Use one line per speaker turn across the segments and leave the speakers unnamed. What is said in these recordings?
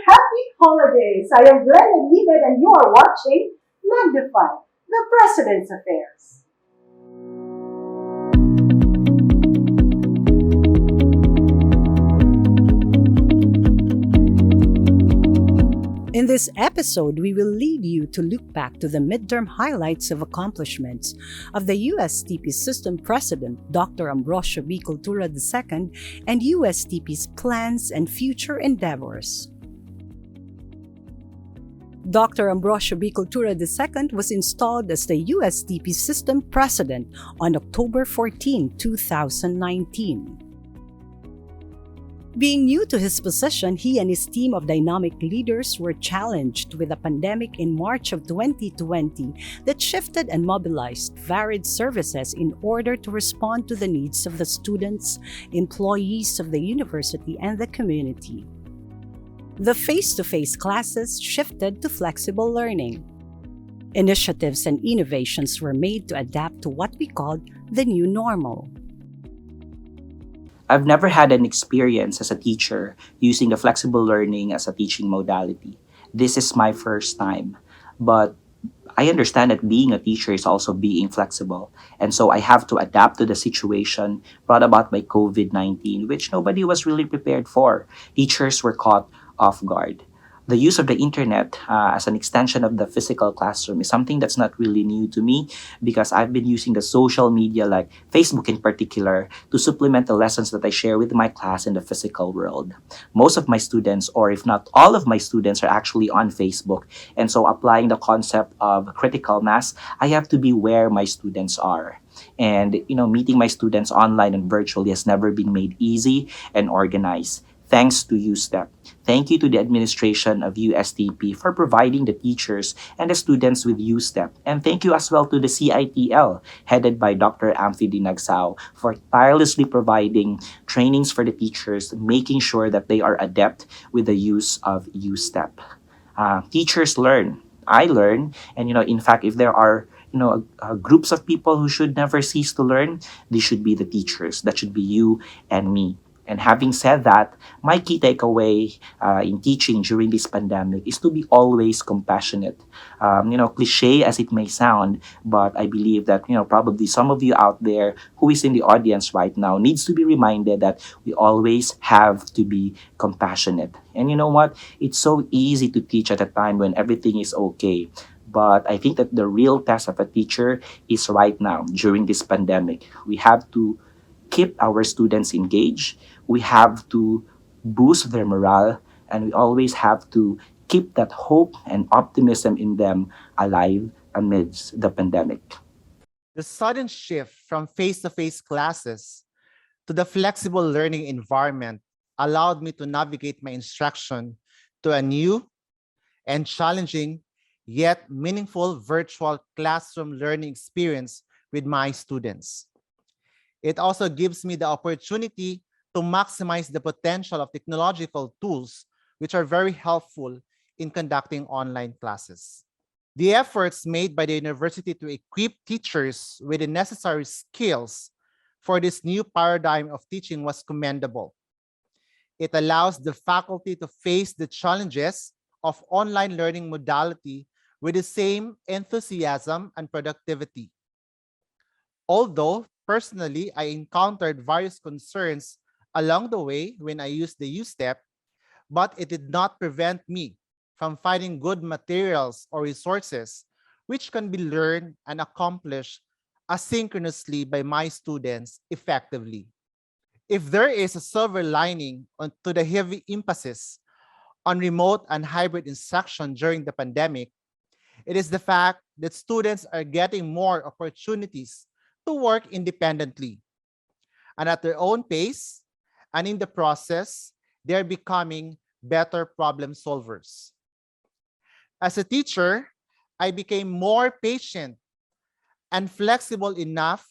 happy holidays! I am Glenn and Livet and you are watching Magnify, the President's Affairs. In this episode, we will lead you to look back to the midterm highlights of accomplishments of the USTP System President Dr. Ambrosio B. Cultura II and USTP's plans and future endeavors. Dr. Ambrosio B. Cultura II was installed as the USTP System President on October 14, 2019. Being new to his position, he and his team of dynamic leaders were challenged with a pandemic in March of 2020 that shifted and mobilized varied services in order to respond to the needs of the students, employees of the university, and the community. The face-to-face classes shifted to flexible learning. Initiatives and innovations were made to adapt to what we called the new normal.
I've never had an experience as a teacher using the flexible learning as a teaching modality. This is my first time, but I understand that being a teacher is also being flexible. And so I have to adapt to the situation brought about by COVID-19, which nobody was really prepared for. Teachers were caught off guard. The use of the internet as an extension of the physical classroom is something that's not really new to me because I've been using the social media like Facebook in particular to supplement the lessons that I share with my class in the physical world. Most of my students, or if not all of my students, are actually on Facebook. And so applying the concept of critical mass, I have to be where my students are. And meeting my students online and virtually has never been made easy and organized. Thanks to USTEP. Thank you to the administration of USTP for providing the teachers and the students with USTEP. And thank you as well to the CITL, headed by Dr. Amphidi Nagsao, for tirelessly providing trainings for the teachers, making sure that they are adept with the use of USTEP. Teachers learn. I learn. And, in fact, if there are groups of people who should never cease to learn, they should be the teachers. That should be you and me. And having said that, my key takeaway in teaching during this pandemic is to be always compassionate. Cliche as it may sound, but I believe that, probably some of you out there who is in the audience right now needs to be reminded that we always have to be compassionate. And you know what? It's so easy to teach at a time when everything is okay. But I think that the real test of a teacher is right now during this pandemic. We have to keep our students engaged. We have to boost their morale, and we always have to keep that hope and optimism in them alive amidst the pandemic.
The sudden shift from face-to-face classes to the flexible learning environment allowed me to navigate my instruction to a new and challenging yet meaningful virtual classroom learning experience with my students. It also gives me the opportunity to maximize the potential of technological tools, which are very helpful in conducting online classes. The efforts made by the university to equip teachers with the necessary skills for this new paradigm of teaching was commendable. It allows the faculty to face the challenges of online learning modality with the same enthusiasm and productivity. Although personally, I encountered various concerns along the way when I used the USTEP, but it did not prevent me from finding good materials or resources which can be learned and accomplished asynchronously by my students effectively. If there is a silver lining to the heavy emphasis on remote and hybrid instruction during the pandemic, it is the fact that students are getting more opportunities to work independently and at their own pace, and in the process, they're becoming better problem solvers. As a teacher, I became more patient and flexible enough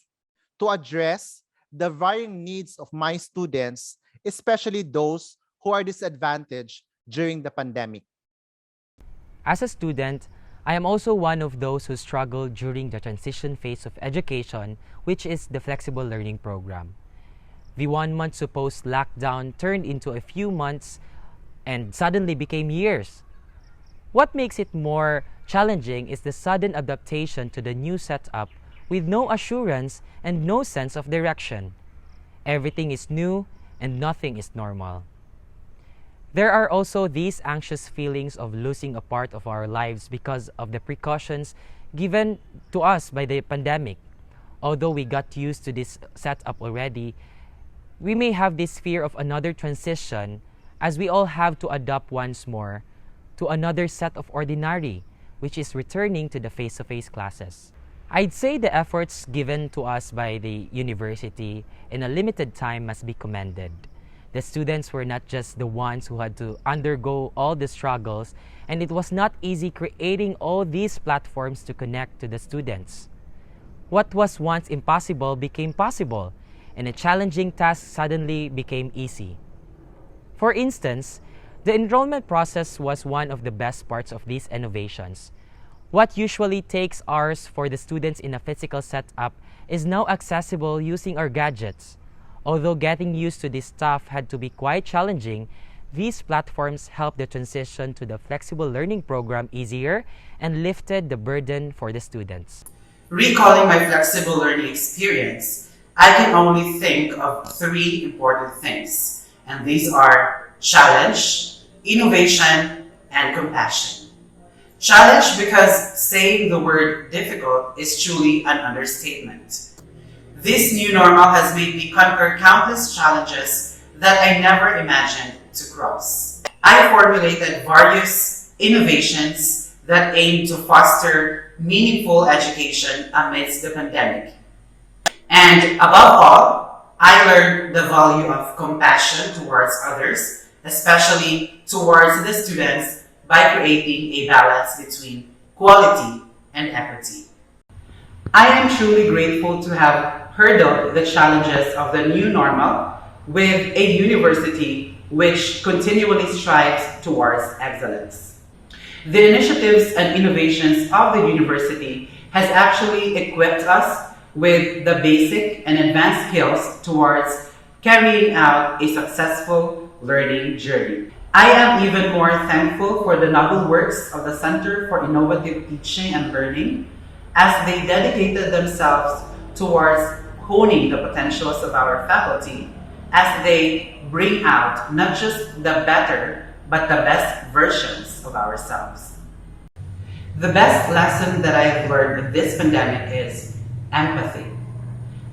to address the varying needs of my students, especially those who are disadvantaged during the pandemic.
As a student, I am also one of those who struggled during the transition phase of education, which is the flexible learning program. The 1 month supposed lockdown turned into a few months and suddenly became years. What makes it more challenging is the sudden adaptation to the new setup with no assurance and no sense of direction. Everything is new and nothing is normal. There are also these anxious feelings of losing a part of our lives because of the precautions given to us by the pandemic. Although we got used to this setup already, we may have this fear of another transition as we all have to adapt once more to another set of ordinary, which is returning to the face-to-face classes. I'd say the efforts given to us by the university in a limited time must be commended. The students were not just the ones who had to undergo all the struggles, and it was not easy creating all these platforms to connect to the students. What was once impossible became possible, and a challenging task suddenly became easy. For instance, the enrollment process was one of the best parts of these innovations. What usually takes hours for the students in a physical setup is now accessible using our gadgets. Although getting used to this stuff had to be quite challenging, these platforms helped the transition to the flexible learning program easier and lifted the burden for the students.
Recalling my flexible learning experience, I can only think of three important things, and these are challenge, innovation, and compassion. Challenge because saying the word difficult is truly an understatement. This new normal has made me conquer countless challenges that I never imagined to cross. I formulated various innovations that aim to foster meaningful education amidst the pandemic. And above all, I learned the value of compassion towards others, especially towards the students, by creating a balance between quality and equity. I am truly grateful to have hurdled the challenges of the new normal with a university which continually strives towards excellence. The initiatives and innovations of the university has actually equipped us with the basic and advanced skills towards carrying out a successful learning journey. I am even more thankful for the noble works of the Center for Innovative Teaching and Learning as they dedicated themselves towards honing the potentials of our faculty as they bring out not just the better, but the best versions of ourselves. The best lesson that I have learned with this pandemic is empathy.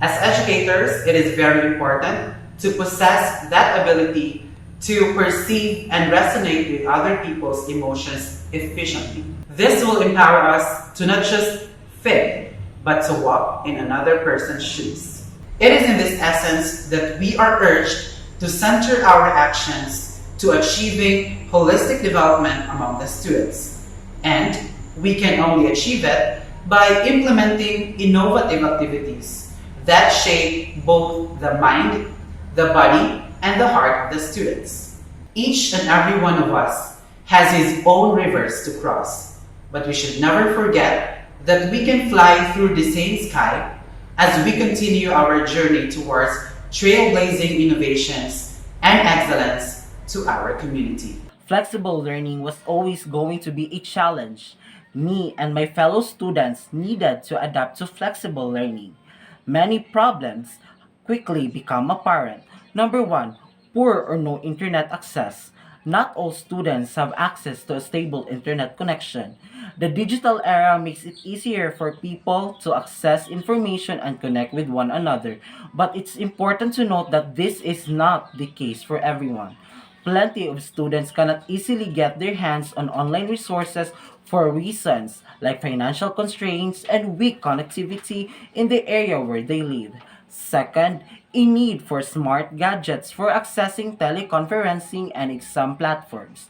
As educators, it is very important to possess that ability to perceive and resonate with other people's emotions efficiently. This will empower us to not just fit, but to walk in another person's shoes. It is in this essence that we are urged to center our actions to achieving holistic development among the students. And we can only achieve it by implementing innovative activities that shape both the mind, the body, and the heart of the students. Each and every one of us has his own rivers to cross, but we should never forget that we can fly through the same sky as we continue our journey towards trailblazing innovations and excellence to our community.
Flexible learning was always going to be a challenge. Me and my fellow students needed to adapt to flexible learning. Many problems quickly become apparent. Number one, poor or no internet access. Not all students have access to a stable internet connection. The digital era makes it easier for people to access information and connect with one another, but it's important to note that this is not the case for everyone. Plenty of students cannot easily get their hands on online resources for reasons like financial constraints and weak connectivity in the area where they live. Second, a need for smart gadgets for accessing teleconferencing and exam platforms.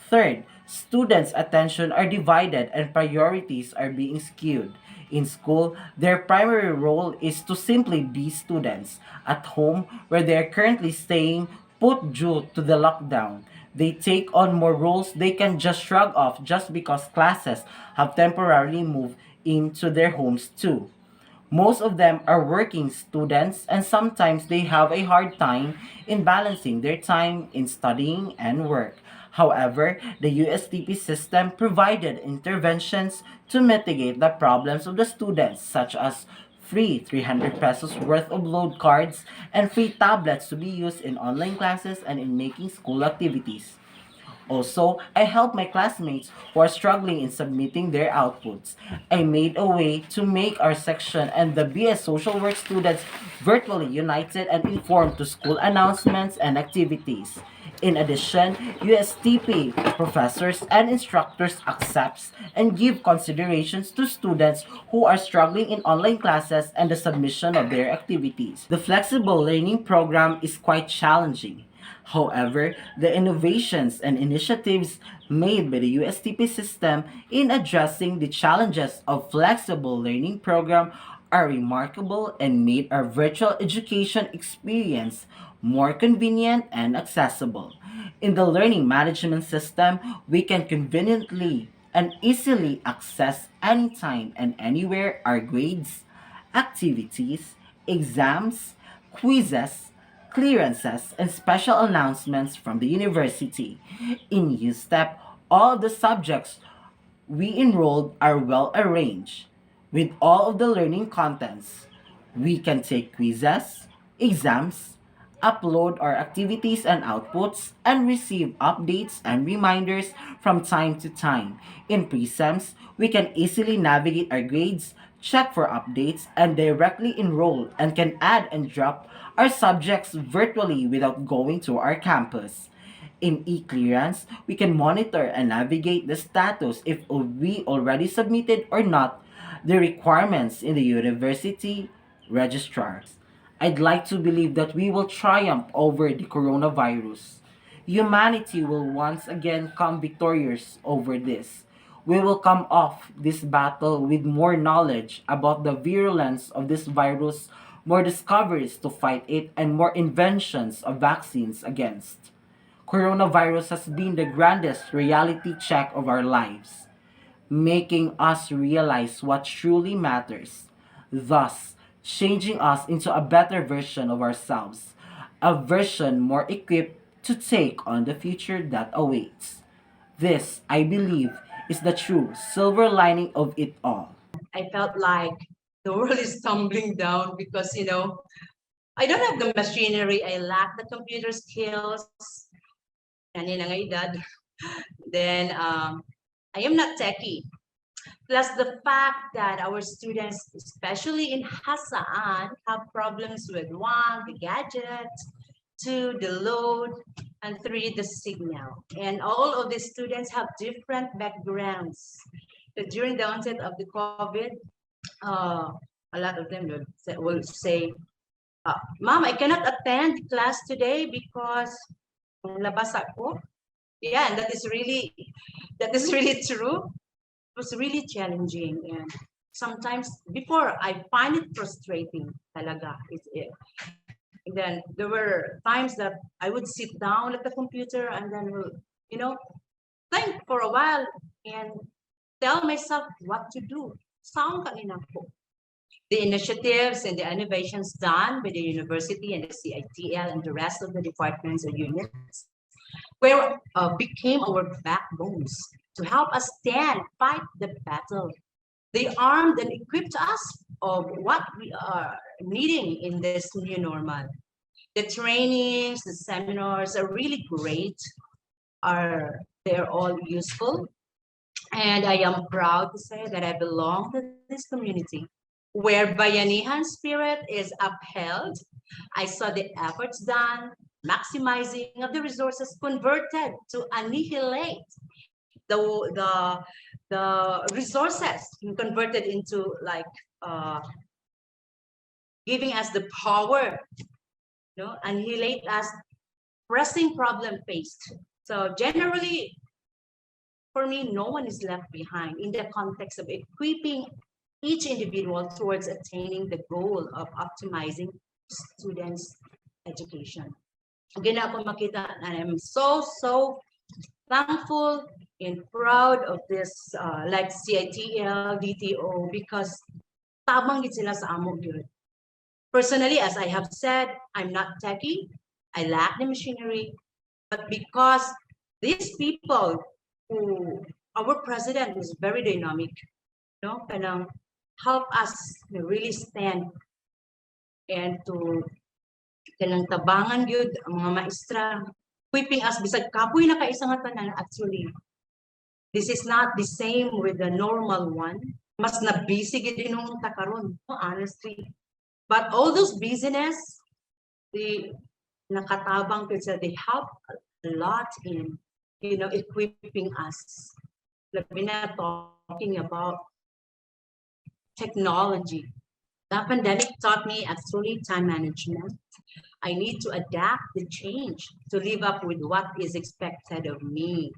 Third, students' attention are divided and priorities are being skewed. In school, their primary role is to simply be students. At home, where they are currently staying put due to the lockdown, they take on more roles they can just shrug off just because classes have temporarily moved into their homes too. Most of them are working students and sometimes they have a hard time in balancing their time in studying and work. However, the USTP system provided interventions to mitigate the problems of the students, such as free 300 pesos worth of load cards and free tablets to be used in online classes and in making school activities. Also, I helped my classmates who are struggling in submitting their outputs. I made a way to make our section and the BS social work students virtually united and informed to school announcements and activities. In addition, USTP professors and instructors accepts and give considerations to students who are struggling in online classes and the submission of their activities. The flexible learning program is quite challenging. However, the innovations and initiatives made by the USTP system in addressing the challenges of flexible learning program are remarkable and made our virtual education experience more convenient and accessible. In the learning management system, we can conveniently and easily access anytime and anywhere our grades, activities, exams, quizzes, clearances, and special announcements from the university. In USTEP, all the subjects we enrolled are well arranged with all of the learning contents. We can take quizzes, exams, upload our activities and outputs, and receive updates and reminders from time to time. In presems, we can easily navigate our grades, check for updates, and directly enroll and can add and drop our subjects virtually without going to our campus. In e-clearance, we can monitor and navigate the status if we already submitted or not the requirements in the university registrar. I'd like to believe that we will triumph over the coronavirus. Humanity will once again come victorious over this. We will come off this battle with more knowledge about the virulence of this virus, more discoveries to fight it, and more inventions of vaccines against. Coronavirus has been the grandest reality check of our lives, making us realize what truly matters, thus changing us into a better version of ourselves, a version more equipped to take on the future that awaits. This, I believe, is the true silver lining of it all.
I felt like the world is tumbling down because, I don't have the machinery. I lack the computer skills. Kanina nga edad. Then, I am not techie. Plus the fact that our students, especially in Hasaan, have problems with one, the gadget, two, the load, and three, the signal. And all of the students have different backgrounds. But during the onset of the COVID, a lot of them will say, Mom, I cannot attend class today because labas ako. Yeah, and that is really true. It was really challenging, and sometimes before I find it frustrating talaga. And then there were times that I would sit down at the computer and then think for a while and tell myself what to do. Saan kanina po? The initiatives and the innovations done by the university and the CITL and the rest of the departments and units where became our backbones to help us fight the battle. They armed and equipped us of what we are needing in this new normal. The trainings, the seminars are really great. They're all useful. And I am proud to say that I belong to this community where Bayanihan spirit is upheld. I saw the efforts done, maximizing of the resources converted to annihilate the resources converted into like giving us the power, annihilate us pressing problem faced. So generally, for me, no one is left behind in the context of equipping each individual towards attaining the goal of optimizing students' education. Again, ako makita, and I'm so thankful and proud of this like CITL, DTO, because tabang gid sila sa amo yun. Personally, as I have said, I'm not techie. I lack the machinery, but because these people who, our president is very dynamic, no? Kanang help us to really stand and to kanang tabangan gyud ang mga maestra, equipping us bisag kapoy na kaisa nga tanan. Actually, this is not the same with the normal one. Mas na busy gid inong takaron, honestly. But all those busyness, the nakatabang kasi they help a lot in, equipping us. Labi na talking about technology. The pandemic taught me actually time management. I need to adapt the change to live up with what is expected of me.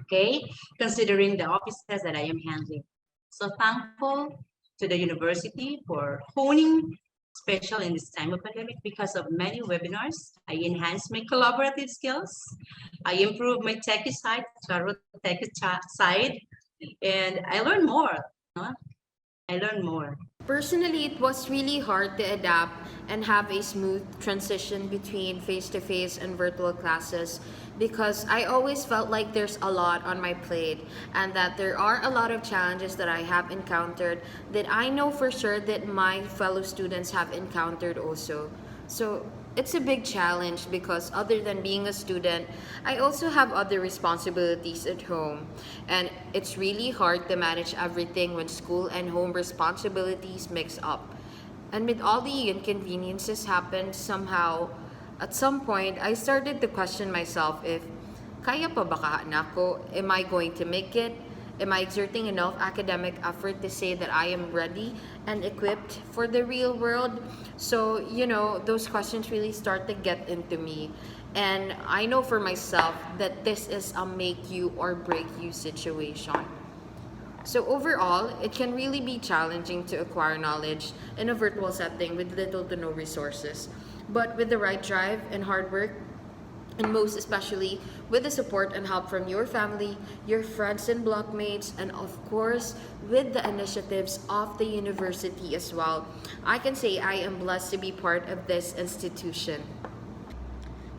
Okay, considering the offices that I am handling. So thankful to the university for honing, special in this time of pandemic, because of many webinars. I enhanced my collaborative skills. I improved my techie side, side, and I learned more. Huh? I learned more.
Personally, it was really hard to adapt and have a smooth transition between face-to-face and virtual classes because I always felt like there's a lot on my plate and that there are a lot of challenges that I have encountered that I know for sure that my fellow students have encountered also. So it's a big challenge because other than being a student, I also have other responsibilities at home. And it's really hard to manage everything when school and home responsibilities mix up. And with all the inconveniences happened somehow, at some point, I started to question myself if kaya pa ba ako? Am I going to make it? Am I exerting enough academic effort to say that I am ready and equipped for the real world? So, those questions really start to get into me. And I know for myself that this is a make you or break you situation. So overall, it can really be challenging to acquire knowledge in a virtual setting with little to no resources. But with the right drive and hard work, and most especially with the support and help from your family, your friends and blockmates, and of course with the initiatives of the university as well, I can say I am blessed to be part of this institution.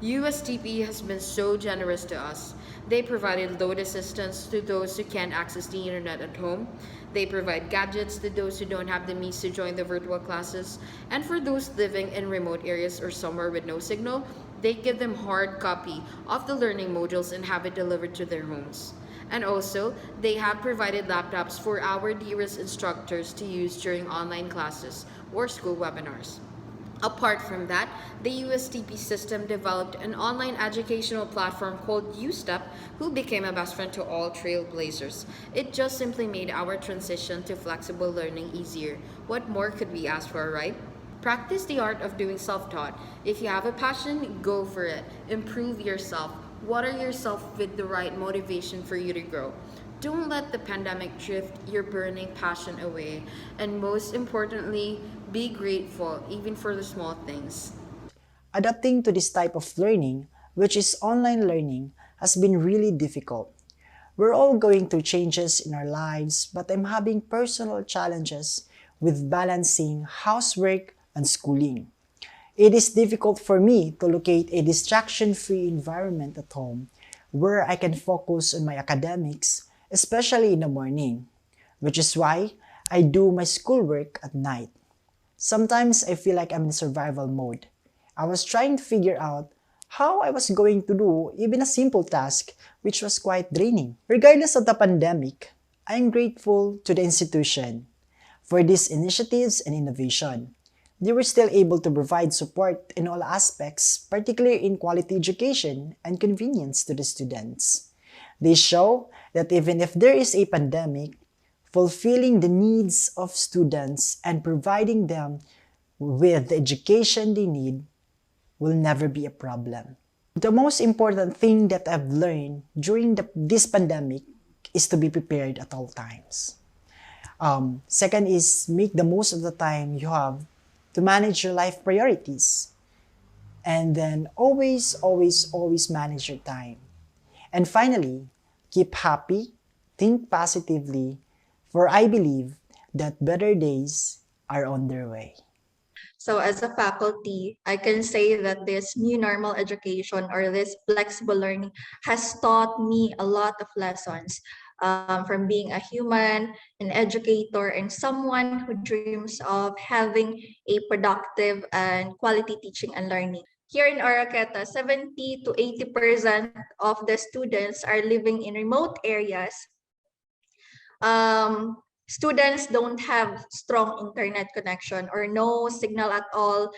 USTP has been so generous to us. They provided load assistance to those who can't access the internet at home. They provide gadgets to those who don't have the means to join the virtual classes. And for those living in remote areas or somewhere with no signal, they give them hard copy of the learning modules and have it delivered to their homes. And also, they have provided laptops for our dearest instructors to use during online classes or school webinars. Apart from that, the USTP system developed an online educational platform called USTEP, who became a best friend to all trailblazers. It just simply made our transition to flexible learning easier. What more could we ask for, right? Practice the art of doing self-taught. If you have a passion, go for it. Improve yourself. Water yourself with the right motivation for you to grow. Don't let the pandemic drift your burning passion away. And most importantly, be grateful even for the small things.
Adapting to this type of learning, which is online learning, has been really difficult. We're all going through changes in our lives, but I'm having personal challenges with balancing housework and schooling. It is difficult for me to locate a distraction-free environment at home where I can focus on my academics, especially in the morning, which is why I do my schoolwork at night. Sometimes I feel like I'm in survival mode. I was trying to figure out how I was going to do even a simple task, which was quite draining. Regardless of the pandemic, I am grateful to the institution for these initiatives and innovation. They were still able to provide support in all aspects, particularly in quality education and convenience to the students. They show that even if there is a pandemic, fulfilling the needs of students and providing them with the education they need will never be a problem. The most important thing that I've learned during this pandemic is to be prepared at all times. Second is make the most of the time you have to manage your life priorities. And then always manage your time. And finally, keep happy, think positively, for I believe that better days are on their way.
So as a faculty, I can say that this new normal education or this flexible learning has taught me a lot of lessons, from being a human, an educator, and someone who dreams of having a productive and quality teaching and learning. Here in Oroqueta, 70 to 80% of the students are living in remote areas. Students don't have strong internet connection or no signal at all,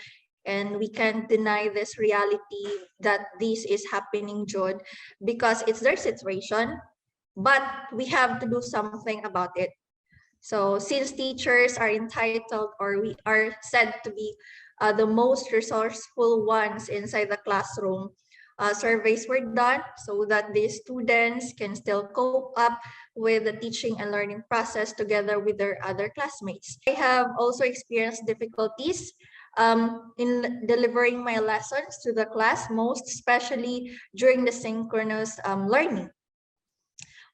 and we can't deny this reality that this is happening, Jude, because it's their situation, but we have to do something about it. So since teachers are entitled, or we are said to be the most resourceful ones inside the classroom, surveys were done so that the students can still cope up with the teaching and learning process together with their other classmates. I have also experienced difficulties in delivering my lessons to the class, most especially during the synchronous learning.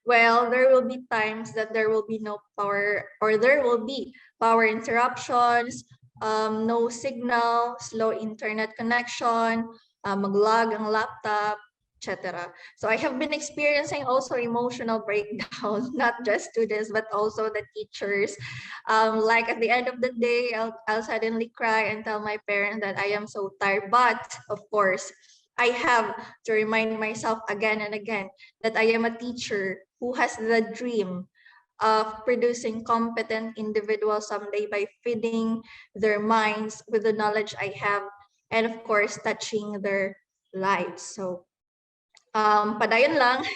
Well, there will be times that there will be no power, or there will be power interruptions, no signal, slow internet connection, mag-lag ang laptop, etc. So I have been experiencing also emotional breakdown, not just students, but also the teachers. Like at the end of the day, I'll suddenly cry and tell my parents that I am so tired. But of course, I have to remind myself again and again that I am a teacher who has the dream of producing competent individuals someday by feeding their minds with the knowledge I have, and of course, touching their lives. So, padayon lang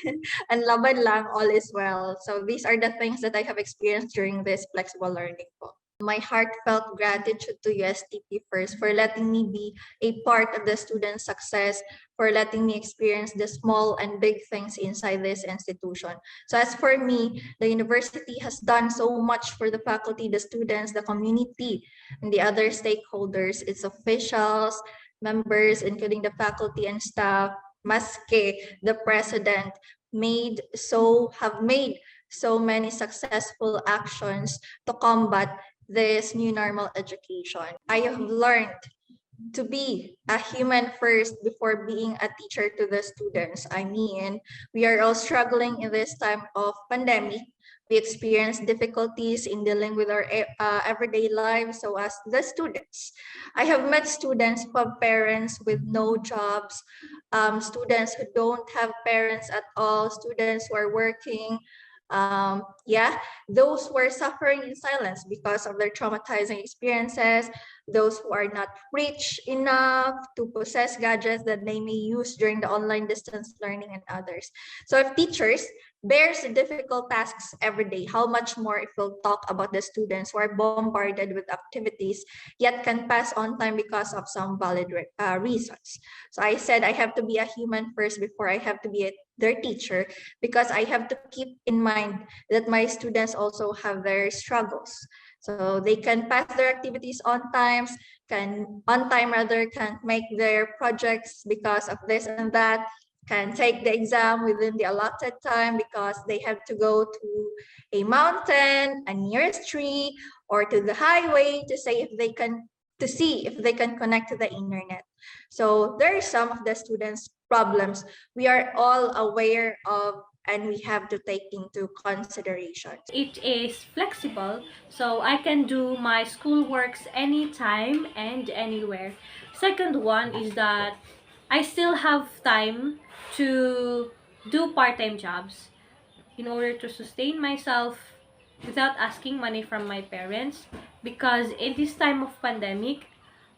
and laban lang, all is well. So these are the things that I have experienced during this flexible learning po. My heartfelt gratitude to USTP first for letting me be a part of the student success, for letting me experience the small and big things inside this institution. So as for me, the university has done so much for the faculty, the students, the community, and the other stakeholders, its officials, members, including the faculty and staff, maske the president have made so many successful actions to combat this new normal education. I have learned to be a human first before being a teacher to the students. I mean, we are all struggling in this time of pandemic. We experience difficulties in dealing with our everyday lives. So as the students, I have met students who have parents with no jobs, students who don't have parents at all, students who are working, those who are suffering in silence because of their traumatizing experiences, those who are not rich enough to possess gadgets that they may use during the online distance learning, and others. So if teachers bears difficult tasks every day, how much more if we'll talk about the students who are bombarded with activities yet can pass on time because of some valid reasons. So I said I have to be a human first before I have to be their teacher, because I have to keep in mind that my students also have their struggles. So they can pass their activities on time, can't make their projects because of this and that, can take the exam within the allotted time because they have to go to a mountain, a nearest tree, or to the highway to see if they can connect to the internet. So there are some of the students' problems we are all aware of and we have to take into consideration.
It is flexible, so I can do my school works anytime and anywhere. Second one is that I still have time to do part-time jobs in order to sustain myself without asking money from my parents, because in this time of pandemic,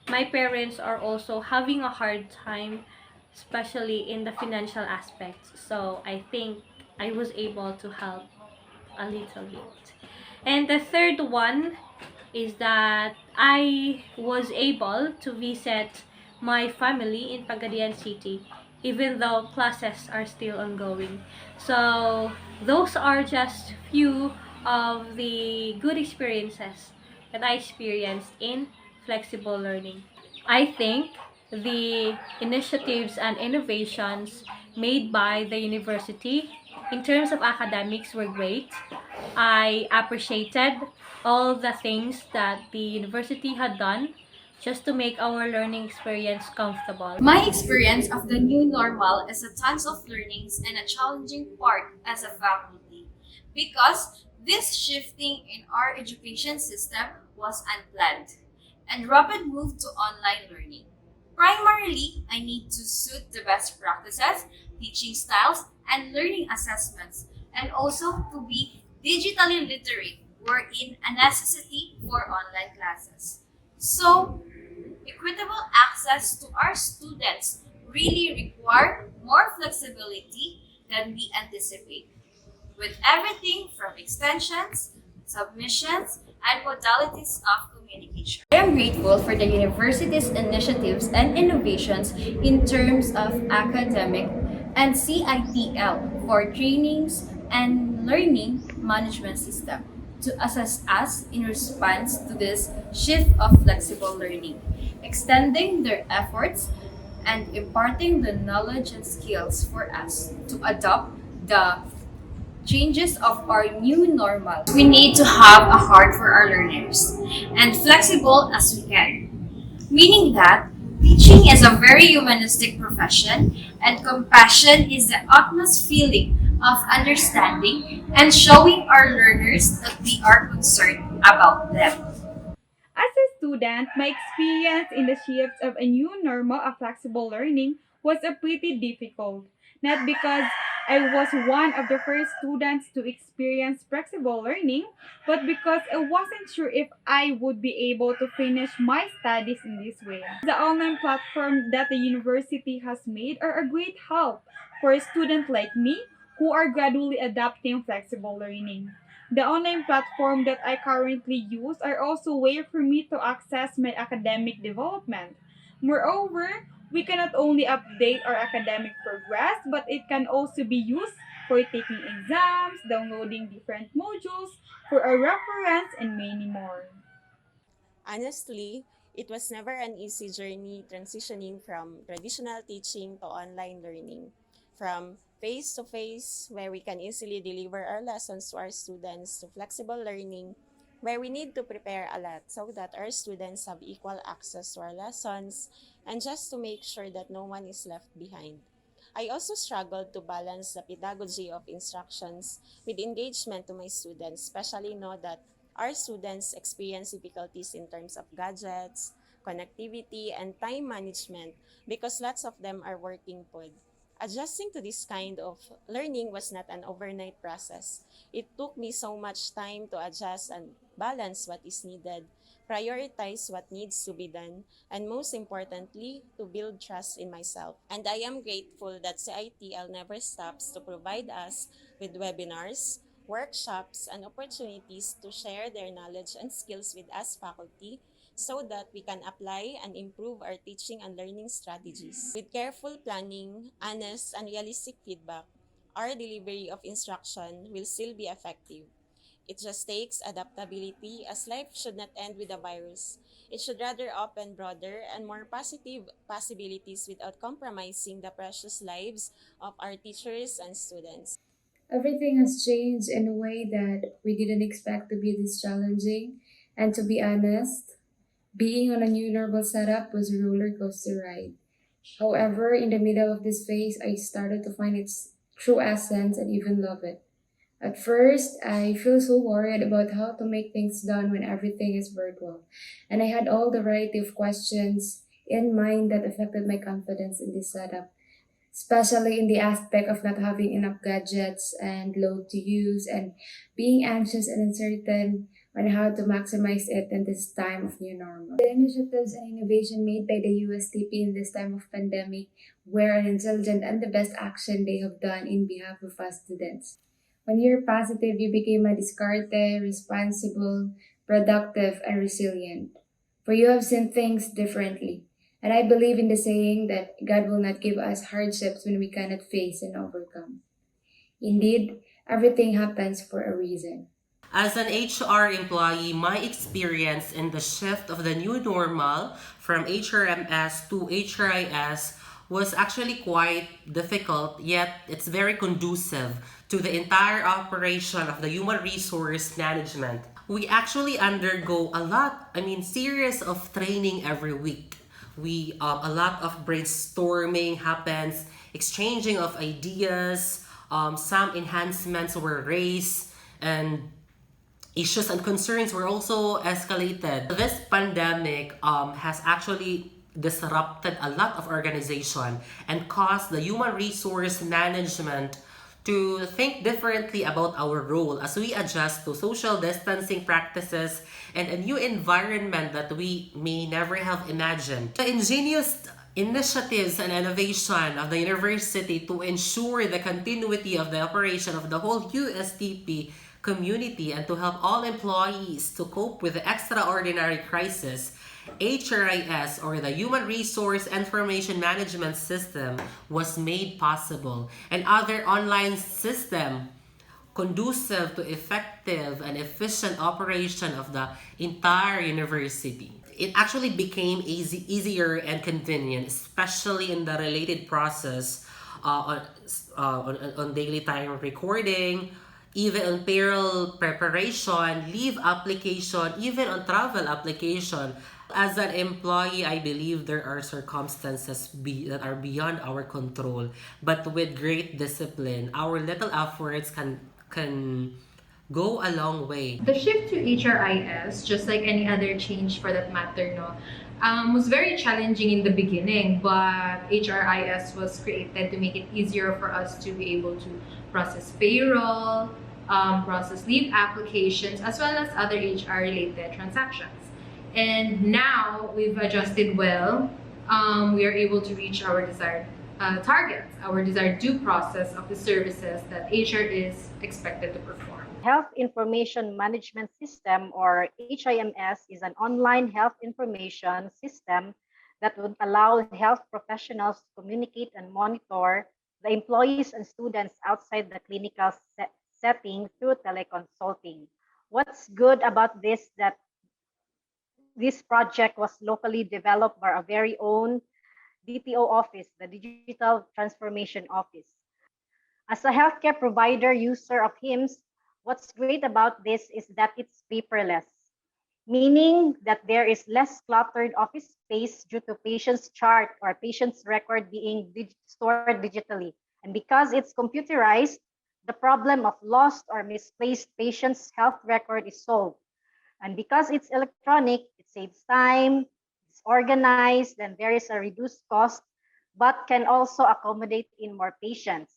my parents are also having a hard time, especially in the financial aspects. So I think I was able to help a little bit. And the third one is that I was able to visit my family in Pagadian City, even though classes are still ongoing. So those are just few of the good experiences that I experienced in flexible learning. I think the initiatives and innovations made by the university in terms of academics were great. I appreciated all the things that the university had done just to make our learning experience comfortable.
My experience of the new normal is a tons of learnings and a challenging part as a faculty because this shifting in our education system was unplanned and rapid move to online learning. Primarily, I need to suit the best practices, teaching styles, and learning assessments, and also to be digitally literate were in a necessity for online classes. So, equitable access to our students really require more flexibility than we anticipate, with everything from extensions, submissions, and modalities of communication. I am grateful for the university's initiatives and innovations in terms of academic and CITL for trainings and learning management system to assess us in response to this shift of flexible learning, extending their efforts and imparting the knowledge and skills for us to adopt the changes of our new normal. We need to have a heart for our learners and flexible as we can, meaning that teaching is a very humanistic profession and compassion is the utmost feeling of understanding and showing our learners that we are concerned about them.
As a student, my experience in the shifts of a new normal of flexible learning was a pretty difficult. Not because I was one of the first students to experience flexible learning, but because I wasn't sure if I would be able to finish my studies in this way. The online platform that the university has made are a great help for a student like me who are gradually adapting flexible learning. The online platform that I currently use are also a way for me to access my academic development. Moreover, we can not only update our academic progress, but it can also be used for taking exams, downloading different modules for a reference, and many more.
Honestly, it was never an easy journey transitioning from traditional teaching to online learning. From face to face, where we can easily deliver our lessons to our students, to flexible learning, where we need to prepare a lot so that our students have equal access to our lessons, and just to make sure that no one is left behind. I also struggled to balance the pedagogy of instructions with engagement to my students, especially know that our students experience difficulties in terms of gadgets, connectivity, and time management because lots of them are working pod. Adjusting to this kind of learning was not an overnight process. It took me so much time to adjust and balance what is needed, prioritize what needs to be done, and most importantly, to build trust in myself. And I am grateful that CITL never stops to provide us with webinars, workshops, and opportunities to share their knowledge and skills with us faculty so that we can apply and improve our teaching and learning strategies. With careful planning, honest, and realistic feedback, our delivery of instruction will still be effective. It just takes adaptability as life should not end with a virus. It should rather open broader and more positive possibilities without compromising the precious lives of our teachers and students.
Everything has changed in a way that we didn't expect to be this challenging. And to be honest, being on a new normal setup was a roller coaster ride. However, in the middle of this phase, I started to find its true essence and even love it. At first, I feel so worried about how to make things done when everything is virtual. And I had all the variety of questions in mind that affected my confidence in this setup, especially in the aspect of not having enough gadgets and load to use and being anxious and uncertain on how to maximize it in this time of new normal. The initiatives and innovation made by the USTP in this time of pandemic were an intelligent and the best action they have done in behalf of us students. When you're positive, you became a discarded, responsible, productive, and resilient. For you have seen things differently. And I believe in the saying that God will not give us hardships when we cannot face and overcome. Indeed, everything happens for a reason.
As an HR employee, my experience in the shift of the new normal from HRMS to HRIS was actually quite difficult, yet it's very conducive to the entire operation of the human resource management. We actually undergo a lot, series of training every week. A lot of brainstorming happens, exchanging of ideas, some enhancements were raised, and issues and concerns were also escalated. This pandemic has actually disrupted a lot of organization and caused the human resource management to think differently about our role as we adjust to social distancing practices and a new environment that we may never have imagined. The ingenious initiatives and innovation of the university to ensure the continuity of the operation of the whole USTP community and to help all employees to cope with the extraordinary crisis, HRIS, or the Human Resource Information Management System, was made possible, and other online system conducive to effective and efficient operation of the entire university. It actually became easier and convenient, especially in the related process on daily time recording, even on payroll preparation, leave application, even on travel application. As an employee, I believe there are circumstances that are beyond our control. But with great discipline, our little efforts can go a long way.
The shift to HRIS, just like any other change for that matter, no, was very challenging in the beginning, but HRIS was created to make it easier for us to be able to process payroll, process leave applications, as well as other HR related transactions. And now we've adjusted well. We are able to reach our desired targets, our desired due process of the services that HR is expected to perform.
Health Information Management System, or HIMS, is an online health information system that would allow health professionals to communicate and monitor the employees and students outside the clinical setting through teleconsulting. What's good about this that this project was locally developed by our very own DTO office, the Digital Transformation Office. As a healthcare provider user of HIMS, what's great about this is that it's paperless, meaning that there is less cluttered office space due to patient's chart or patient's record being stored digitally. And because it's computerized, the problem of lost or misplaced patient's health record is solved. And because it's electronic, it saves time, it's organized, and there is a reduced cost, but can also accommodate in more patients.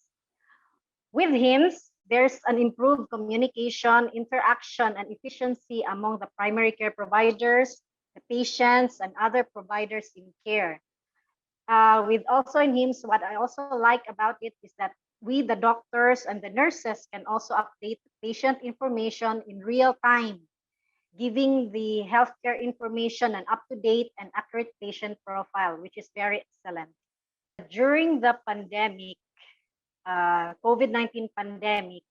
With HIMS, there's an improved communication, interaction, and efficiency among the primary care providers, the patients, and other providers in care. With also in HIMS, what I also like about it is that we, the doctors and the nurses, can also update patient information in real time, giving the healthcare information an up-to-date and accurate patient profile, which is very excellent. During the pandemic, COVID-19 pandemic,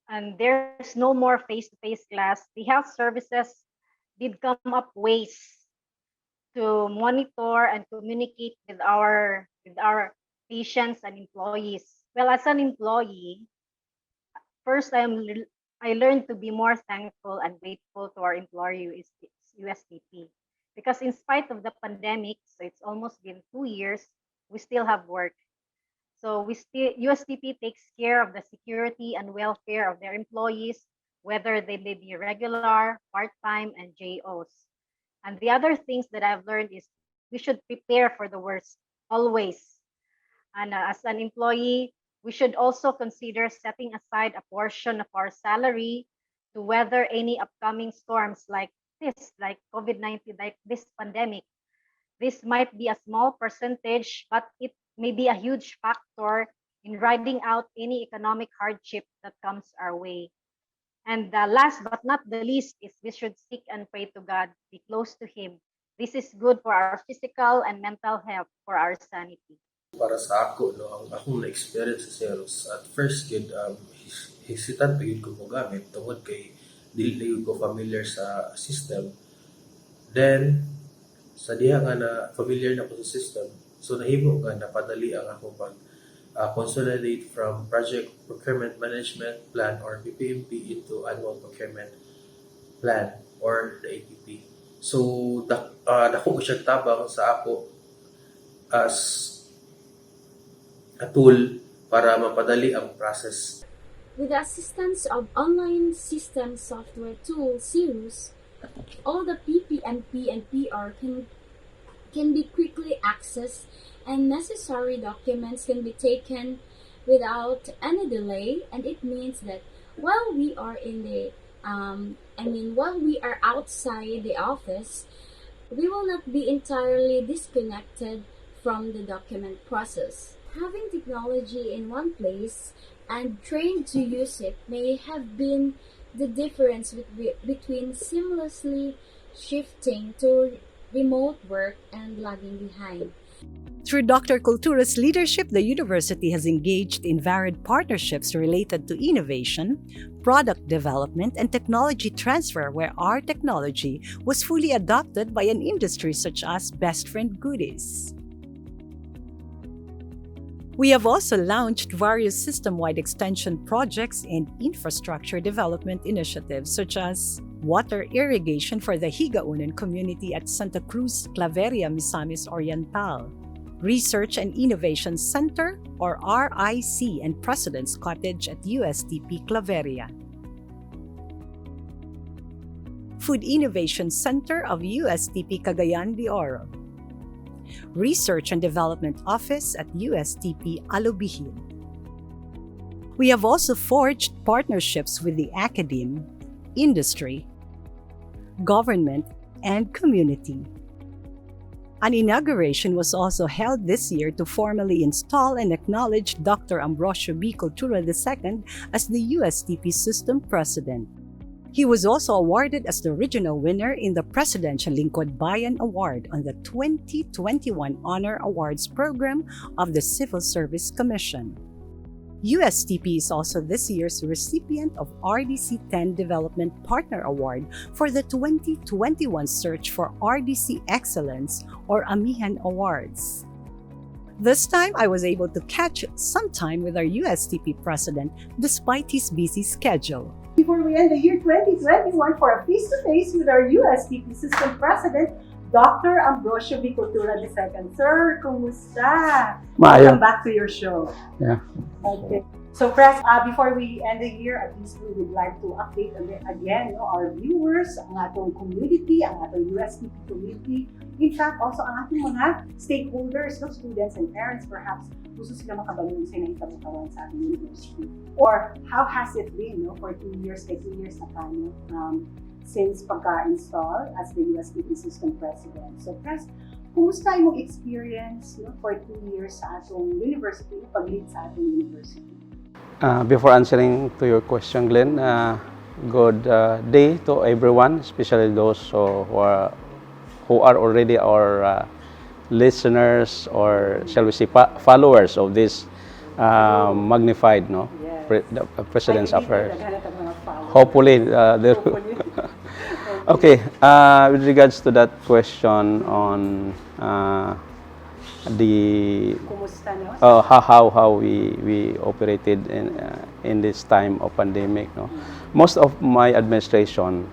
and there's no more face-to-face class, the health services did come up ways to monitor and communicate with our patients and employees. Well, as an employee, first I learned to be more thankful and grateful to our employer, USTP. Because in spite of the pandemic, so it's almost been 2 years, we still have work. So USTP takes care of the security and welfare of their employees, whether they may be regular, part-time, and JOs. And the other things that I've learned is we should prepare for the worst, always. And as an employee, we should also consider setting aside a portion of our salary to weather any upcoming storms like this, like COVID-19, like this pandemic. This might be a small percentage, but it may be a huge factor in riding out any economic hardship that comes our way. And last but not the least is we should seek and pray to God, be close to Him. This is good for our physical and mental health, for our sanity.
Para sa ako, no, ang akong na-experience sa sales, at first yun, hesitant yun ko mo gamit, tungod kay dili na yun ko familiar sa system. Then, sa diha nga na familiar na ko sa system, so nahimo nga napadali ang ako pag consolidate from project procurement management plan or PPMP into annual procurement plan or the APP. So dako ko siya tabang sa ako as a tool para mapadali ang process.
With the assistance of online system software tool Cirrus, all the PPMP and PR can be quickly accessed and necessary documents can be taken without any delay, and it means that while we are in the while we are outside the office, we will not be entirely disconnected from the document process. Having technology in one place and trained to use it may have been the difference between seamlessly shifting to remote work and lagging behind.
Through Dr. Cultura's leadership, the university has engaged in varied partnerships related to innovation, product development, and technology transfer, where our technology was fully adopted by an industry such as Best Friend Goodies. We have also launched various system-wide extension projects and infrastructure development initiatives such as water irrigation for the Higaunan community at Santa Cruz, Claveria, Misamis Oriental, Research and Innovation Center or RIC and President's Cottage at USTP Claveria, Food Innovation Center of USTP Cagayan de Oro, Research and Development Office at USTP Alobihin. We have also forged partnerships with the academe, industry, government, and community. An inauguration was also held this year to formally install and acknowledge Dr. Ambrosio B. Cultura II as the USTP System President. He was also awarded as the regional winner in the Presidential Lingkod Bayan Award on the 2021 Honor Awards program of the Civil Service Commission. USTP is also this year's recipient of RDC 10 Development Partner Award for the 2021 Search for RDC Excellence or Amihan Awards. This time, I was able to catch some time with our USTP President despite his busy schedule.
Before we end the year 2021 for a face-to-face with our USTP System President, Dr. Ambrosio B. Cultura II. Sir, kumusta? Welcome back to your show.
Yeah.
Okay. So, Pres, before we end the year, at least we would like to update again our viewers, ang atong community, ang atong USTP community. In fact, also ang ating mga stakeholders, students and parents, perhaps gusto sila makabalong sa naitabo sa ating university. Or how has it been for 2 years, 2 years na tayo since pagka-install as the USTP System President. So, Pres, kumusta yung experience for 2 years sa atong university, pag-lead sa atong university?
Before answering to your question, Glenn, good day to everyone, especially those who are already our listeners or shall we say followers of this magnified the President's Affairs. Hopefully, okay. With regards to that question on the how we operated in this time of pandemic, most of my administration,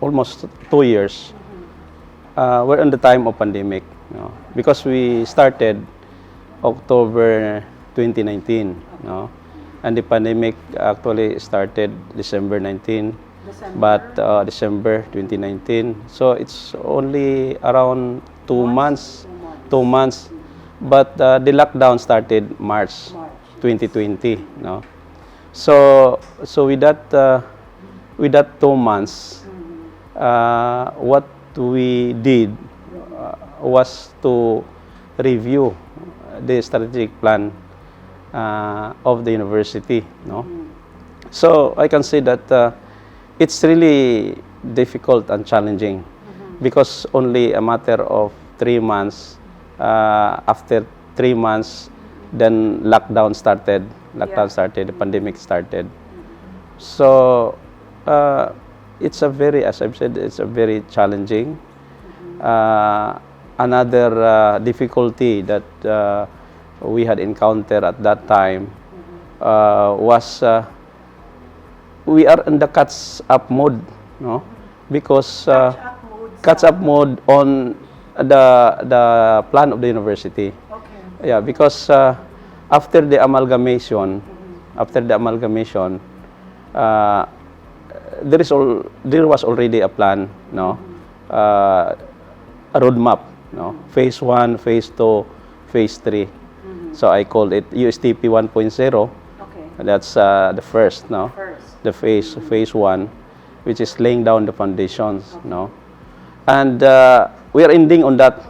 almost 2 years, were in the time of pandemic, because we started October 2019, and the pandemic actually started December 19, but December 2019. So it's only around 2 months, but the lockdown started March 2020. So with that 2 months, what we did was to review the strategic plan of the university. So I can say that it's really difficult and challenging, because only a matter of 3 months, after 3 months, then lockdown started, the pandemic started. So it's a very, as I've said, it's a very challenging. another difficulty that we had encountered at that time was we are in the catch-up mode, no? Because catch-up mode on the plan of the university. Okay. Yeah, because after the amalgamation, there was already a plan, no? A roadmap, no? Phase 1, Phase 2, Phase 3. So I called it USTP 1.0. Okay. That's the first, no? The phase 1, which is laying down the foundations, no? And we are ending on that.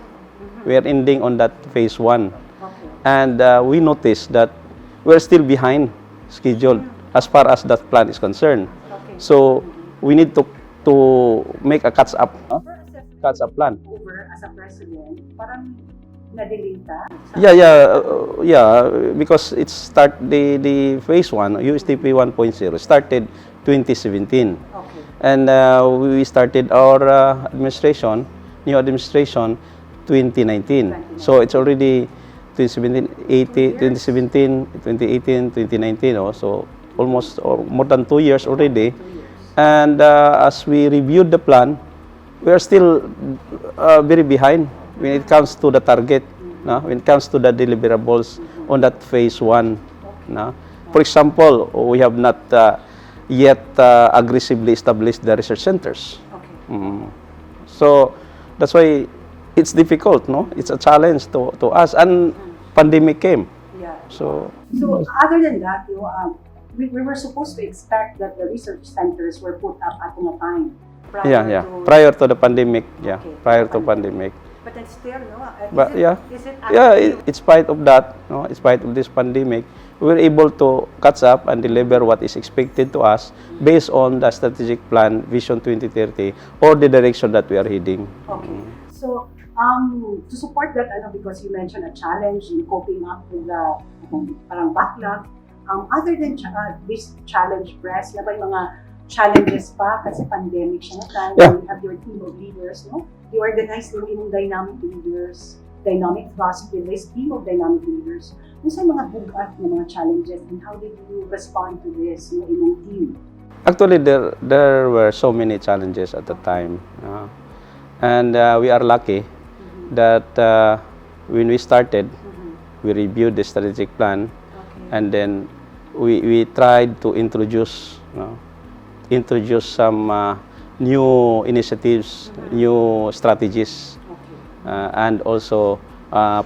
We are ending on that phase 1. Okay. And we noticed that we're still behind schedule as far as that plan is concerned. Okay. So we need to make a catch-up plan.
Over as a president, parang na-delay ka?
Yeah, because it the phase 1, USTP 1.0 started 2017. Okay. And we started our new administration 2019. So it's already 2018, 2019, so almost more than 2 years already. And as we reviewed the plan, we are still very behind when it comes to the target, no? When it comes to the deliverables on that phase 1. No? For example, we have not yet aggressively established the research centers. Okay. So that's why it's difficult, no? It's a challenge to us, and pandemic came.
Yeah.
So
other than that, we were supposed to expect that the research centers were put up at a time.
Prior to the pandemic. Yeah, okay. Prior to pandemic.
But then still, no?
In spite of that, no, in spite of this pandemic, we were able to catch up and deliver what is expected to us based on the strategic plan, Vision 2030, or the direction that we are heading.
Okay. So, to support that, because you mentioned a challenge in coping up with the parang backlog, other than this challenge, Press, na ba yung mga challenges pa kasi pandemic siya na time. Yeah. You have your team of leaders, no? You organize yung dynamic leaders, dynamic hospitalists, team of dynamic leaders. Ano sa mga bugat na mga challenges and how did you respond to this in your team?
Actually, there were so many challenges at the time. And we are lucky that when we started, we reviewed the strategic plan, and then we tried to introduce some new initiatives, new strategies, and also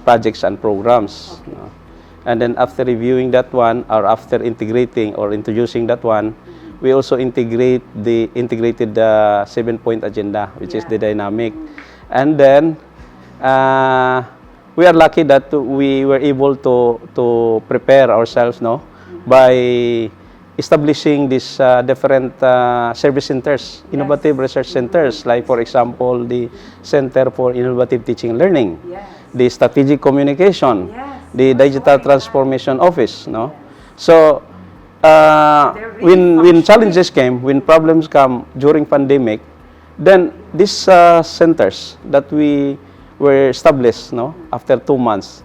projects and programs. And then after reviewing that one, or after integrating or introducing that one, we also integrated the 7-point agenda, which is the dynamic. And then we are lucky that we were able to prepare ourselves, by establishing these different service centers, innovative research centers, like for example, the Center for Innovative Teaching and Learning, the Strategic Communication, the Digital Transformation Office, no? So, when challenges came, when problems come during pandemic, then these centers that we were established, after 2 months,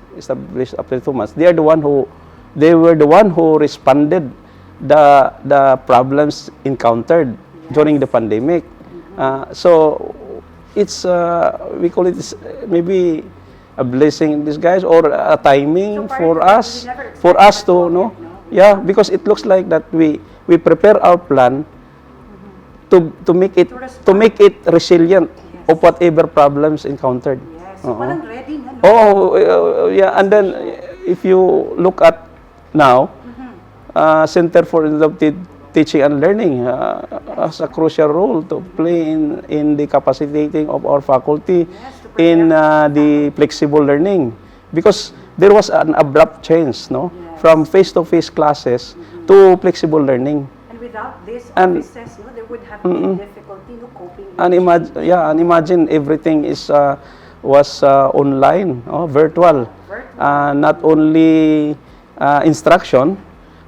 they were the one who responded the problems encountered during the pandemic. So it's we call it maybe a blessing in disguise or a timing for us to because it looks like that we prepare our plan to make it resilient of whatever problems encountered.
So parang ready na,
and then if you look at now, Center for Innovative Teaching and Learning has a crucial role to play in the capacitating of our faculty in the flexible learning, because there was an abrupt change, from face-to-face classes to flexible learning.
And without this offices, there would have been difficulty coping.
And imagine everything was online, virtual. Not only instruction,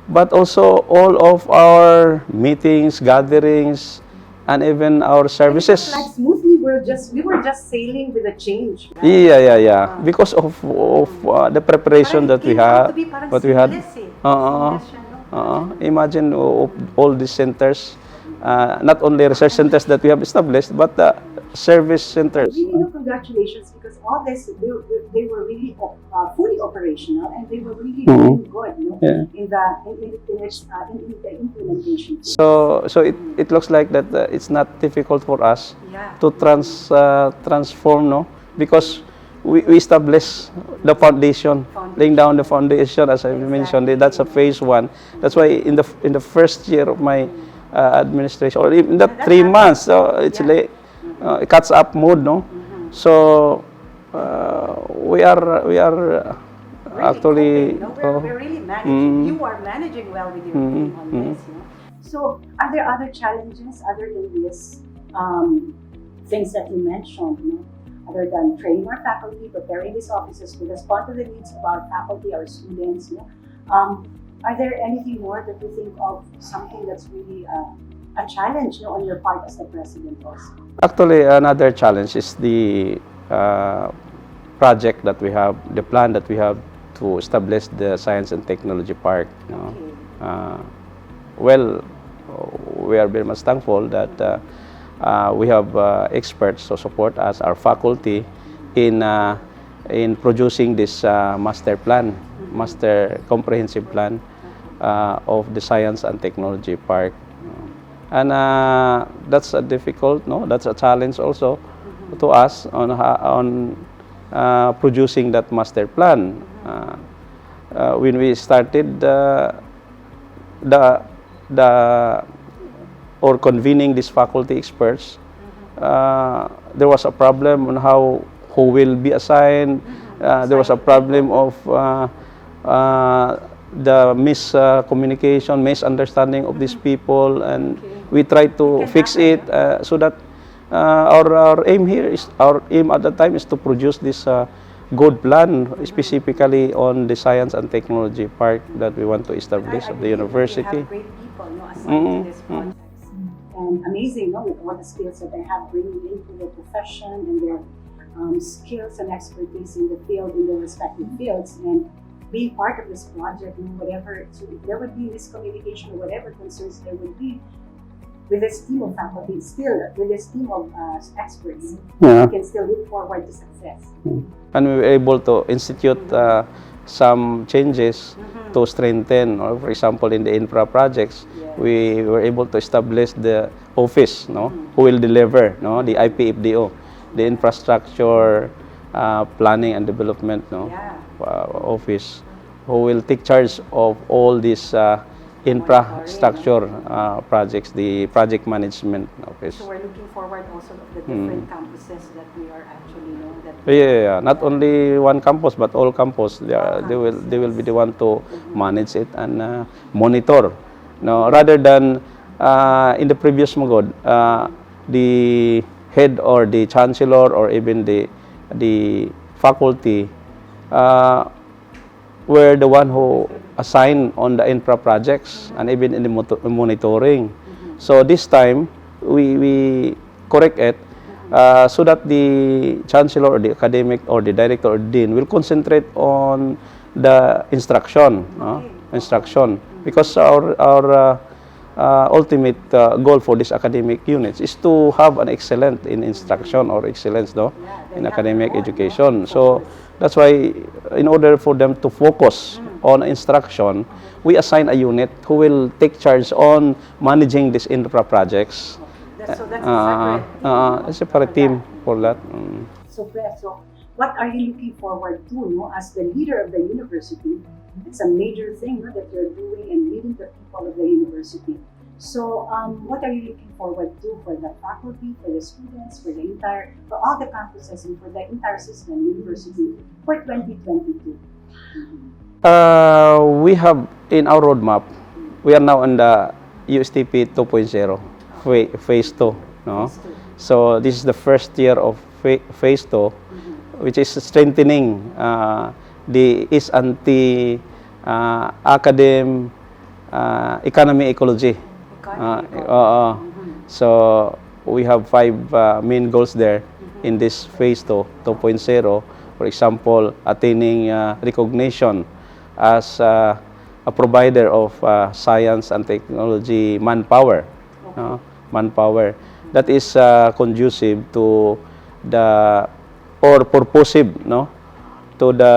but also all of our meetings, gatherings, and even our services.
Like smoothly, we're we were just sailing with a change. Right?
Yeah. Because of the preparation that we had, what we had. Imagine all these centers, not only research centers that we have established, but service centers.
Really, no, congratulations, because all this, they were really fully operational, and they were really doing good, you know, in the implementation.
So it looks like that it's not difficult for us to transform, no, because we establish the foundation, laying down the foundation, as I mentioned. That's a phase 1. That's why in the first year of my administration, or even that 3 months, so it's like cuts up mode, no. So we are actually.
We're really managing. You are managing well with your team on this. You know? So, are there other challenges other than this things that you mentioned? You know, other than training our faculty, preparing these offices to respond to the needs of our faculty, our students. You know, are there anything more that you think of, something that's really a challenge, you know, on your part as the president also?
Actually, another challenge is the project that we have, the plan that we have to establish the Science and Technology Park. You know. Well, we are very much thankful that we have experts to support us, our faculty, in producing this master plan, master comprehensive plan of the Science and Technology Park. And that's a difficult, no? That's a challenge also to us on producing that master plan. When we started or convening these faculty experts, there was a problem on who will be assigned. There was a problem of the miscommunication, misunderstanding of these people, and we tried to fix it so that our aim at the time is to produce this good plan, specifically on the Science and Technology Park that we want to establish at the university.
We have great people, you know, assigned to this project. And amazing, you know, with what the skills that they have bringing into their profession and their skills and expertise in the field, in their respective fields, and being part of this project, you know, whatever, so if there would be miscommunication or whatever concerns there would be, with this team of faculty, still with this team of experts, we can still look forward to success.
And we were able to institute some changes to strengthen, or for example, in the infra projects, we were able to establish the office, no, who will deliver, no, the IPFDO, the infrastructure planning and development, no, office, who will take charge of all these infrastructure projects, the project management office.
So we're looking forward also to the different campuses that we are actually, you know, that
not only one campus but all campus. They will be the one to manage it and monitor. No, rather than in the previous Magod, the head or the chancellor or even the faculty were the one who assigned on the infra projects and even in the monitoring. So this time we correct it so that the chancellor or the academic or the director or dean will concentrate on the instruction, because our ultimate goal for this academic units is to have an excellent in instruction or excellence, in academic education. So that's why, in order for them to focus on instruction, we assign a unit who will take charge on managing these infra projects.
So that's a
separate team for that.
So what are you looking forward to, you know, as the leader of the university? It's a major thing, that you're doing and leading the people of the university. So what are you looking forward to for the faculty, for the students, for all the campuses and for the entire system university for 2022?
We have in our roadmap, we are now on the USTP 2.0 phase 2. No? So this is the first year of phase 2, which is strengthening the academic economy ecology. So we have 5 main goals there. in this phase 2.0. For example, attaining recognition as a provider of science and technology manpower. Manpower that is conducive to the or purposive to the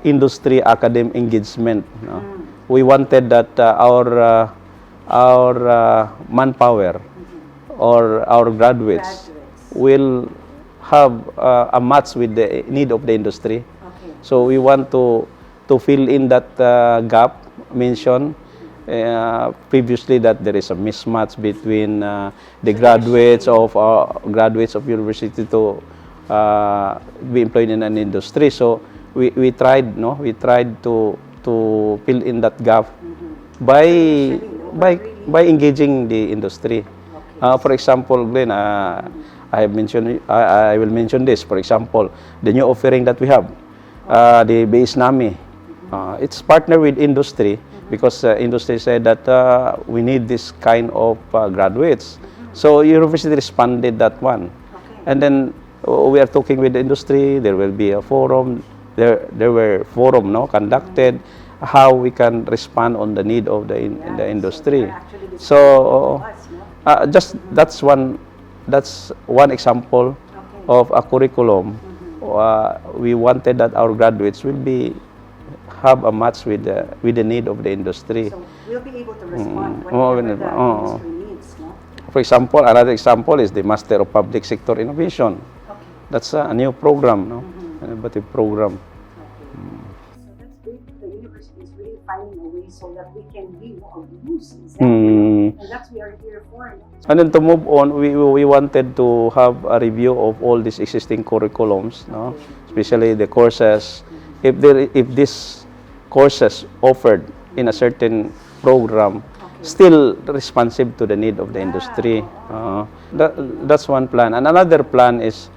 industry academic engagement. We wanted that our manpower or our graduates will have a match with the need of the industry. So we want to fill in that gap mentioned previously, that there is a mismatch between the graduates of university to be employed in an industry. So we tried to fill in that gap by engaging the industry. For example, Glenn, I will mention this. For example, the new offering that we have, the base NAMI, it's partner with industry, because industry said that we need this kind of graduates. So university responded that one. And then we are talking with the industry. There will be a forum. There were forum conducted, how we can respond on the need of the industry. So that's one example of a curriculum. We wanted that our graduates will have a match with the need of the industry.
So we'll be able to respond whenever the industry needs.
For example, another example is the Master of Public Sector Innovation. That's a new program, an innovative program.
So that's great. The university is really finding a way so that we can be of use. And that's what we are here for.
And then to move on, we wanted to have a review of all these existing curriculums, especially the courses. If this courses offered in a certain program still responsive to the need of the industry. That's one plan. And another plan is,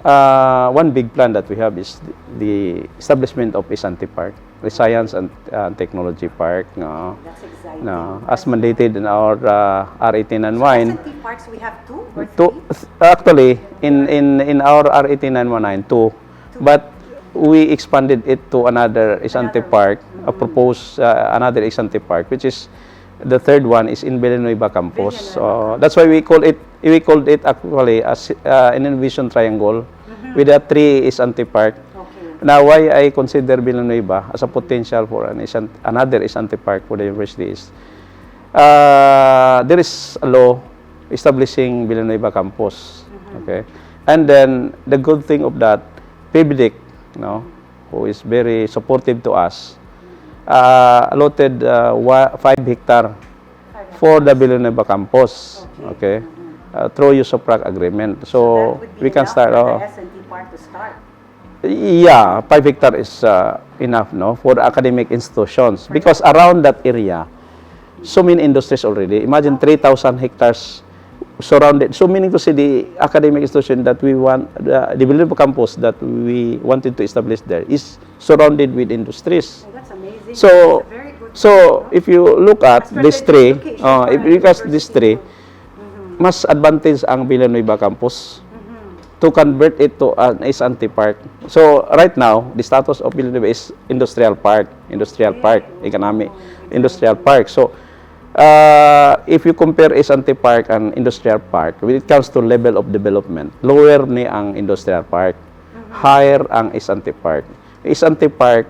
one big plan that we have is the establishment of Isante Park, the Science and Technology Park.
That's exciting.
As mandated in our R1891.
Isante Parks, we have two or three?
Actually, in our R1891, two. But we expanded it to another Isante Park, proposed another Isante Park, which is the third one is in Villanueva campus. That's why we called it actually as an innovation triangle with a three Isante Park. Now, why I consider Villanueva as a potential for another Isante Park for the university is there is a law establishing Villanueva campus. Okay, and then the good thing of that, PBDIC, who is very supportive to us, allotted 5 hectares for the Villanueva campus, okay, through use of prac agreement. So we can start.
The SNT Park to start.
Yeah, 5 hectares is enough, for academic institutions, because around that area, so many industries already. Imagine 3,000 hectares surrounded. So meaning to say, the academic institution that we want, the Villanueva campus that we wanted to establish there is surrounded with industries.
That's amazing.
So if you look at these three, mas advantage ang Villanueva campus to convert it to an Isante Park. So right now, the status of Villanueva is industrial park, economic, industrial park. So if you compare Isante Park and industrial park, when it comes to level of development, lower ni ang industrial park, higher ang Isante Park. Isante Park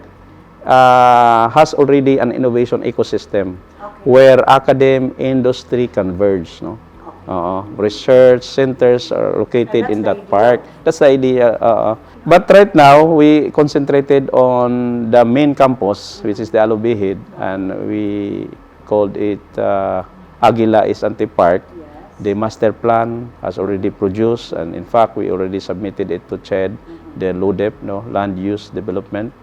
has already an innovation ecosystem where academe, industry converge. Research centers are located in that park. That's the idea. But right now, we concentrated on the main campus, which is the Alubihid, and we called it Aguila Isante Park. The master plan has already produced, and in fact, we already submitted it to CHED, the LUDEP, Land Use Development,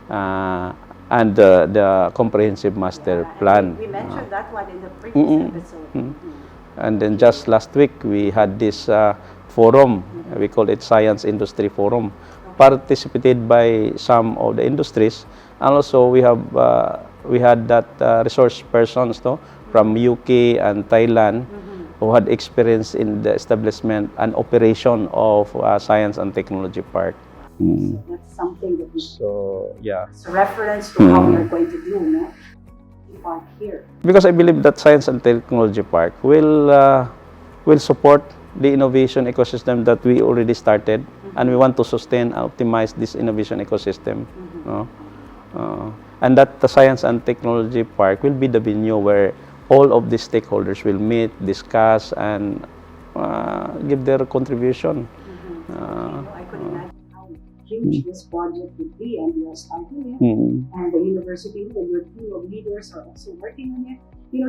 and the comprehensive master plan.
We mentioned that one in the previous episode.
And then just last week, we had this forum. We call it Science Industry Forum, participated by some of the industries, and also we had that resource persons from UK and Thailand who had experience in the establishment and operation of Science and Technology Park.
So that's something that we
yeah.
as a reference to how we are going to do, no? Park here.
Because I believe that Science and Technology Park will support the innovation ecosystem that we already started, and we want to sustain and optimize this innovation ecosystem. And that the Science and Technology Park will be the venue where all of the stakeholders will meet, discuss, and give their contribution.
I could imagine how huge this project would be, and we are starting it, and the university and your team of leaders are also working on it.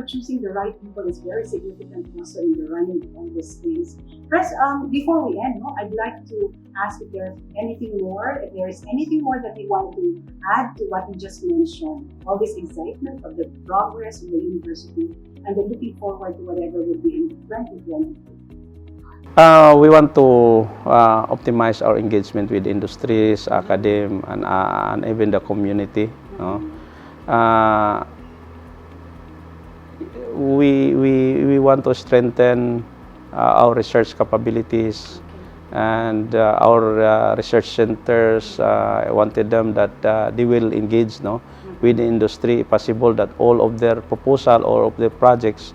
Choosing the right people is very significant also in the running of all these things. Press, before we end, I'd like to ask if there's anything more, if there is anything more that you want to add to what you just mentioned, all this excitement of the progress of the university, and then looking forward to whatever will be in 2020.
We want to optimize our engagement with industries, academia, and even the community. We want to strengthen our research capabilities, and our research centers. I wanted them that they will engage with the industry, if possible, that all of their proposal or of their projects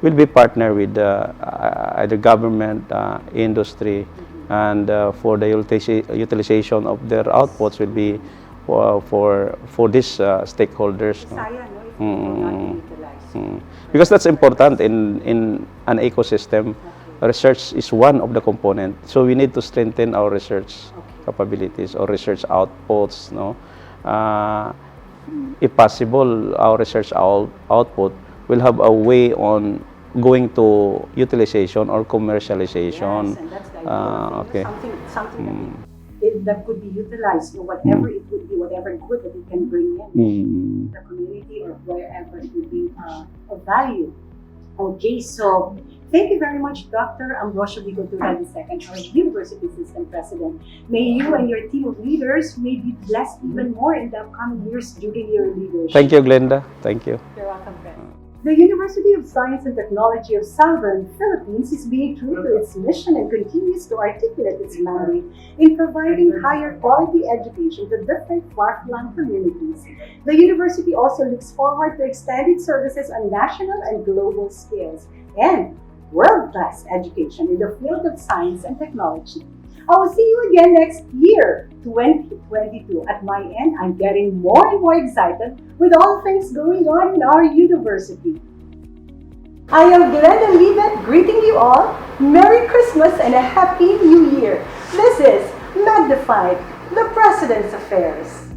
will be partnered with either government, industry, and for the utilization of their outputs will be for these stakeholders. Because that's important in an ecosystem. Research is one of the components, so we need to strengthen our research capabilities or research outputs. If possible, our research output will have a way on going to utilization or commercialization.
Yes, and that's the idea. Something that could be utilized, whatever it would be, whatever good that it can bring in the community or wherever it would be of value. Okay, so thank you very much, Dr. Ambrosio B, Cultura II, our University System President. May you and your team of leaders may be blessed even more in the upcoming years during your leadership.
Thank you, Glenda. Thank you.
You're welcome, friend. The University of Science and Technology of Southern Philippines is being true to its mission and continues to articulate its mandate in providing higher quality education to different far-flung communities. The university also looks forward to extend its services on national and global scales and world-class education in the field of science and technology. I will see you again next year, 2022. At my end, I'm getting more and more excited with all things going on in our university. I am Glenda Libet, greeting you all. Merry Christmas and a Happy New Year. This is Magnified, the President's Affairs.